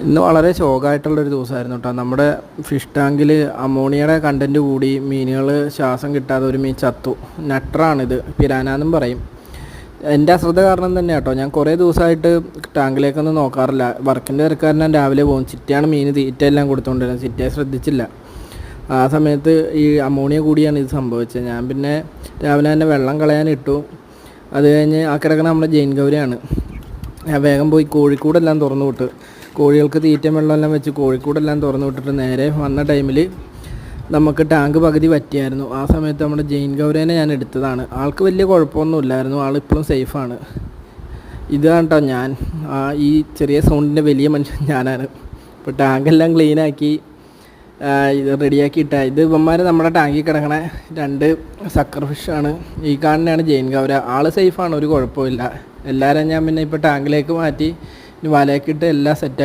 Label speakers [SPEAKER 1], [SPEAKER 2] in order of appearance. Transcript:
[SPEAKER 1] ഇന്ന് വളരെ ശോകമായിട്ടുള്ളൊരു ദിവസമായിരുന്നു കേട്ടോ. നമ്മുടെ ഫിഷ് ടാങ്കിൽ അമോണിയയുടെ കണ്ടൻറ്റ് കൂടി മീനുകൾ ശ്വാസം കിട്ടാതെ ഒരു മീൻ ചത്തു. നട്ടറാണിത്, പിരാനാന്നും പറയും. എൻ്റെ അശ്രദ്ധ കാരണം തന്നെ കേട്ടോ. ഞാൻ കുറേ ദിവസമായിട്ട് ടാങ്കിലേക്കൊന്നും നോക്കാറില്ല. വർക്കിൻ്റെ തിരക്കാരൻ ഞാൻ രാവിലെ പോകും. ചിറ്റയാണ് മീൻ തീറ്റ എല്ലാം കൊടുത്തുകൊണ്ടിരുന്നത്. ചിറ്റയെ ശ്രദ്ധിച്ചില്ല. ആ സമയത്ത് ഈ അമോണിയ കൂടിയാണ് ഇത് സംഭവിച്ചത്. ഞാൻ പിന്നെ രാവിലെ തന്നെ വെള്ളം കളയാനിട്ടു. അത് കഴിഞ്ഞ് ആ കിടക്കുന്ന നമ്മുടെ ജെയിൻ ഗൗരയാണ്. ഞാൻ വേഗം പോയി കോഴിക്കൂടെല്ലാം തുറന്നു വിട്ട്, കോഴികൾക്ക് തീറ്റ വെള്ളമെല്ലാം വെച്ച് കോഴിക്കൂടെല്ലാം തുറന്നു വിട്ടിട്ട് നേരെ വന്ന ടൈമിൽ നമുക്ക് ടാങ്ക് പകുതി പറ്റിയായിരുന്നു. ആ സമയത്ത് നമ്മുടെ ജെയിൻ ഗൗരേനെ ഞാൻ എടുത്തതാണ്. ആൾക്ക് വലിയ കുഴപ്പമൊന്നുമില്ലായിരുന്നു. ആളിപ്പോഴും സേഫാണ്. ഇതാണ് കേട്ടോ ഞാൻ. ഈ ചെറിയ സൗണ്ടിൻ്റെ വലിയ മനുഷ്യൻ ഞാനാണ്. ഇപ്പോൾ ടാങ്കെല്ലാം ക്ലീനാക്കി ഇത് റെഡിയാക്കിയിട്ട ഇത് ഇവന്മാർ നമ്മുടെ ടാങ്കിൽ കിടക്കണ 2 സക്കർ ഫിഷാണ്. ഈ കാണുന്നതാണ് ജെയിൻ ഗൗര. ആൾ സേഫാണ്, ഒരു കുഴപ്പമില്ല. എല്ലാവരും ഞാൻ പിന്നെ ഇപ്പോൾ ടാങ്കിലേക്ക് മാറ്റി വലയൊക്കെ ഇട്ട് എല്ലാം സെറ്റാക്കി.